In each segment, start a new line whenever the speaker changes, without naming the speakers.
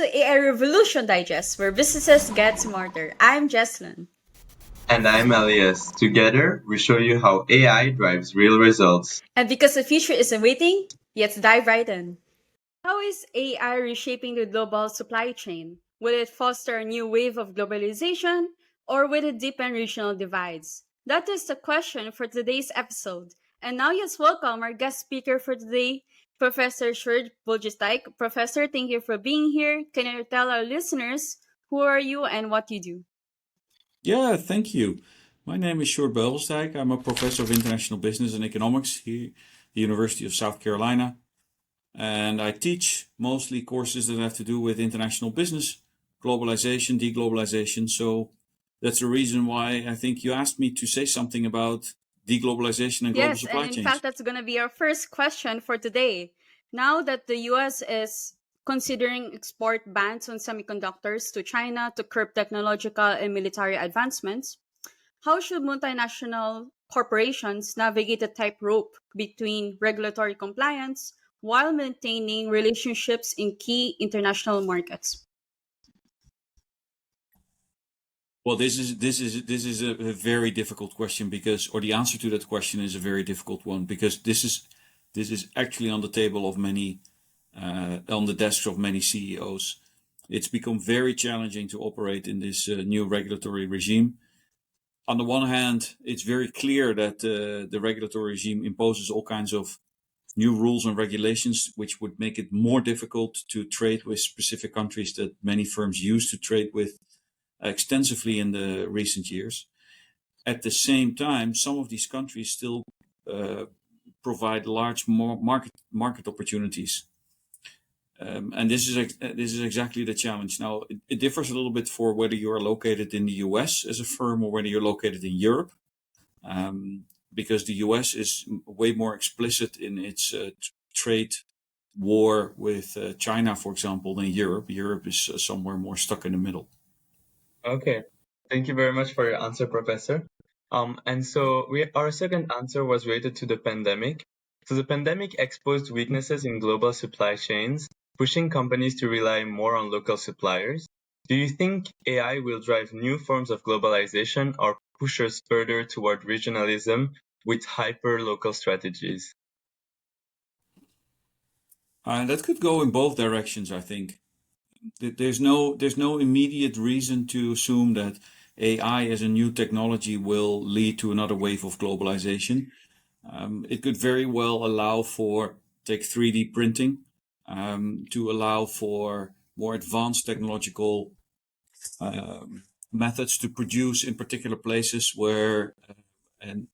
to AI Revolution Digest, where businesses get smarter. I'm Jesslyn.
And I'm Elias. Together, we show you how AI drives real results.
And because the future isn't waiting, let's dive right in. How is AI reshaping the global supply chain? Will it foster a new wave of globalization, or will it deepen regional divides? That is the question for today's episode. And now let's welcome our guest speaker for today, Professor Sjoerd Beugelsdijk. Professor, thank you for being here. Can you tell our listeners who are you and what you do?
Yeah, thank you. My name is Sjoerd Beugelsdijk. I'm a professor of international business and economics here at the University of South Carolina. And I teach mostly courses that have to do with international business, globalization, deglobalization. So that's the reason why I think you asked me to say something about deglobalization and global
Yes,
supply
and in
chains.
fact, that's going to be our first question for today. Now that the US is considering export bans on semiconductors to China to curb technological and military advancements, how should multinational corporations navigate a tightrope between regulatory compliance while maintaining relationships in key international markets?
Well, this is a very difficult question because, or the answer to that question is a very difficult one because this is actually on the table of many, on the desks of many CEOs. It's become very challenging to operate in this new regulatory regime. On the one hand, it's very clear that the regulatory regime imposes all kinds of new rules and regulations, which would make it more difficult to trade with specific countries that many firms used to trade with extensively in the recent years. At the same time, some of these countries still provide large market opportunities. And this is exactly the challenge. Now, it differs a little bit for whether you are located in the US as a firm or whether you're located in Europe, because the US is way more explicit in its trade war with China, for example, than Europe. Europe is somewhere more stuck in the middle.
Okay. Thank you very much for your answer, Professor. And so our second answer was related to the pandemic. So the pandemic exposed weaknesses in global supply chains, pushing companies to rely more on local suppliers. Do you think AI will drive new forms of globalization or push us further toward regionalism with hyper-local strategies?
That could go in both directions, I think. There's no immediate reason to assume that AI as a new technology will lead to another wave of globalization. It could very well allow for, take 3D printing, to allow for more advanced technological methods to produce in particular places where and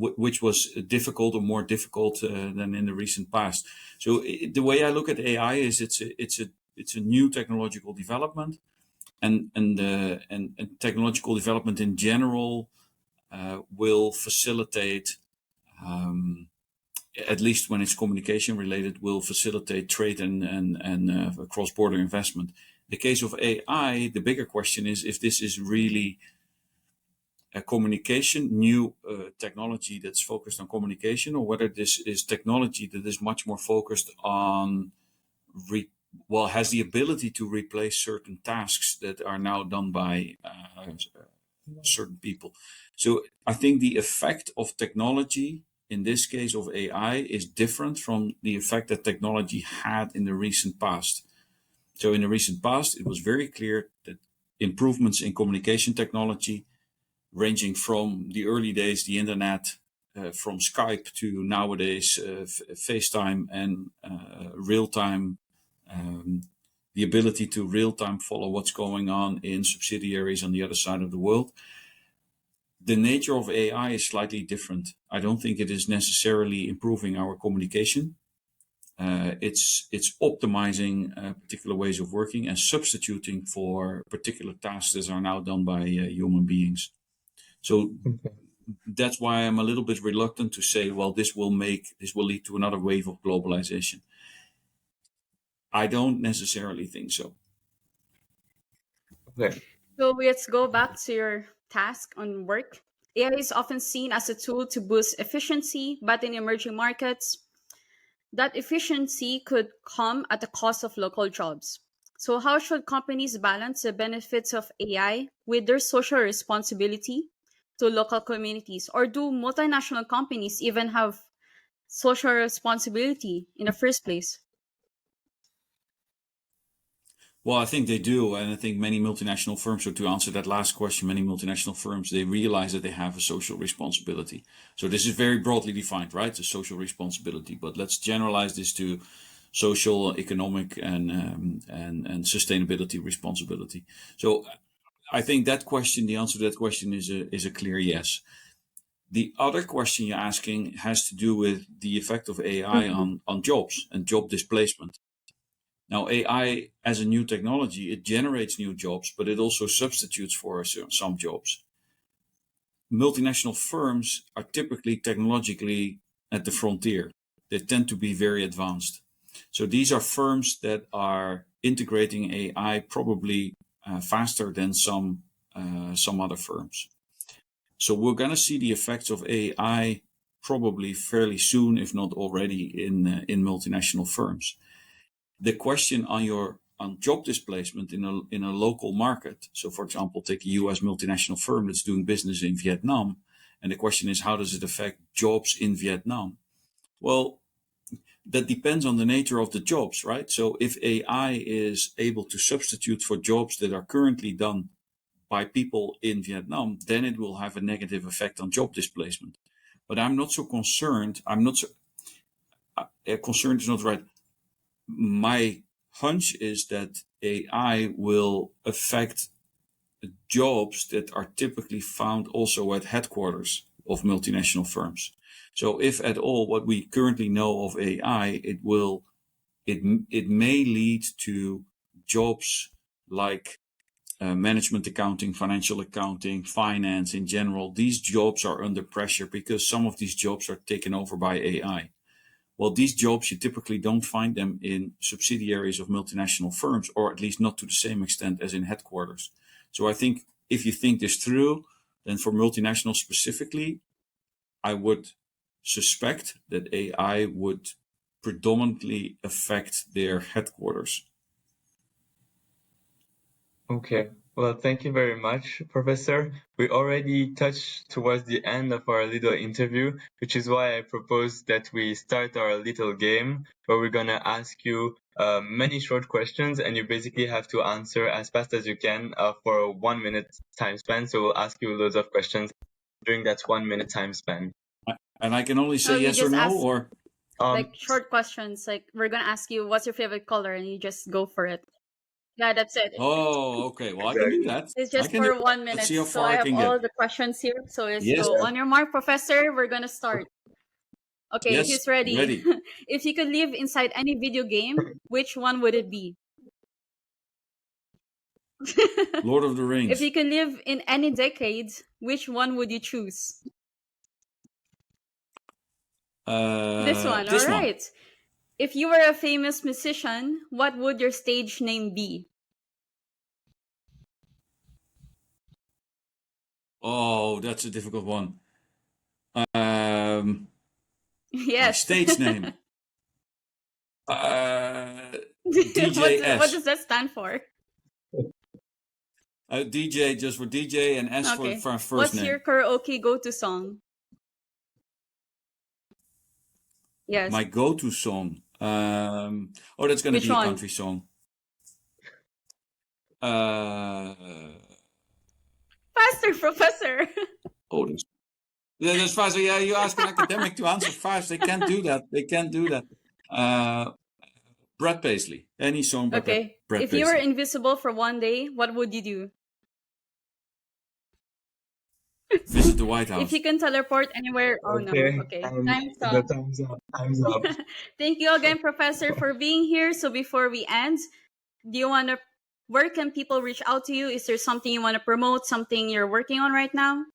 which was difficult or more difficult than in the recent past. So the way I look at AI is it's a new technological development, and technological development in general will facilitate, at least when it's communication related, will facilitate trade and cross-border investment. In the case of AI, the bigger question is if this is really a communication, new technology that's focused on communication, or whether this is technology that is much more focused on, has the ability to replace certain tasks that are now done by certain people. So I think the effect of technology, in this case of AI, is different from the effect that technology had in the recent past. So in the recent past, it was very clear that improvements in communication technology, ranging from the early days, the internet, from Skype to nowadays FaceTime and real-time, the ability to real-time follow what's going on in subsidiaries on the other side of the world. The nature of AI is slightly different. I don't think it is necessarily improving our communication. It's optimizing particular ways of working and substituting for particular tasks that are now done by human beings. So that's why I'm a little bit reluctant to say, well, this will lead to another wave of globalization. I don't necessarily think so.
Okay.
So let's go back to your task on work. AI is often seen as a tool to boost efficiency, but in emerging markets, that efficiency could come at the cost of local jobs. So, how should companies balance the benefits of AI with their social responsibility to local communities? Or do multinational companies even have social responsibility in the first place?
Well, I think they do. And I think many multinational firms, so to answer that last question, many multinational firms, they realize that they have a social responsibility. So this is very broadly defined, right? The social responsibility. But let's generalize this to social, economic, and sustainability responsibility. So I think that question, the answer to that question is a clear yes. The other question you're asking has to do with the effect of AI on jobs and job displacement. Now, AI as a new technology, it generates new jobs, but it also substitutes for some jobs. Multinational firms are typically technologically at the frontier. They tend to be very advanced. So these are firms that are integrating AI probably faster than some other firms. So we're going to see the effects of AI probably fairly soon, if not already, in multinational firms. The question on job displacement in a local market. So, for example, take a U.S. multinational firm that's doing business in Vietnam, and the question is, how does it affect jobs in Vietnam? Well, that depends on the nature of the jobs, right? So, if AI is able to substitute for jobs that are currently done by people in Vietnam, then it will have a negative effect on job displacement. But I'm not so concerned. Concerned is not right. My hunch is that AI will affect jobs that are typically found also at headquarters of multinational firms. So if at all what we currently know of AI, it may lead to jobs like management accounting, financial accounting, finance in general. These jobs are under pressure because some of these jobs are taken over by AI. Well, these jobs, you typically don't find them in subsidiaries of multinational firms, or at least not to the same extent as in headquarters. So I think if you think this through, then for multinationals specifically, I would suspect that AI would predominantly affect their headquarters.
Okay. Well, thank you very much, Professor. We already touched towards the end of our little interview, which is why I propose that we start our little game where we're going to ask you many short questions, and you basically have to answer as fast as you can for a 1 minute time span. So we'll ask you loads of questions during that 1 minute time span.
And I can only say yes or no, or
like short questions. Like we're gonna ask you, what's your favorite color, and you just go for it. Yeah, that's it.
oh, okay. Well, I can do that.
It's just for 1 minute.
Let's see how
So
far
I
I
have
can
all
get.
the questions here. So let's
Yes.
go. On your mark, Professor, we're gonna start. Okay,
Yes,
he's ready. If you could live inside any video game, which one would it be?
Lord of the Rings.
If you could live in any decade, which one would you choose? This one, all right. If you were a famous musician, what would your stage name be?
Oh, that's a difficult one.
Yes.
My stage name. DJS.
What does that stand for?
DJ just for DJ and S for first
What's
name.
your karaoke go-to song? Yes.
My go-to song. That's going to be a country song.
Faster, Professor.
That's faster. Yeah, you ask an academic to answer fast. They can't do that. Brad Paisley. Any song by Brad Paisley.
If you were invisible for one day, what would you do?
Visit the White House.
If you can teleport anywhere. Oh no. Okay. Time's up.
Time's up.
Thank you again, Professor, for being here. So before we end, where can people reach out to you? Is there something you want to promote, something you're working on right now?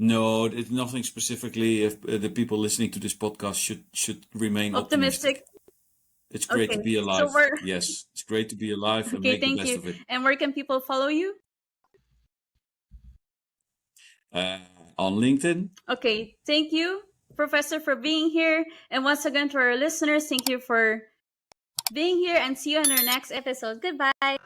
No, it's nothing specifically. If the people listening to this podcast should remain optimistic. It's great to be alive. Yes, it's great to be alive and make the best of it.
And where can people follow you?
On LinkedIn.
Okay, thank you Professor, for being here. And once again, to our listeners, thank you for being here and see you in our next episode. Goodbye.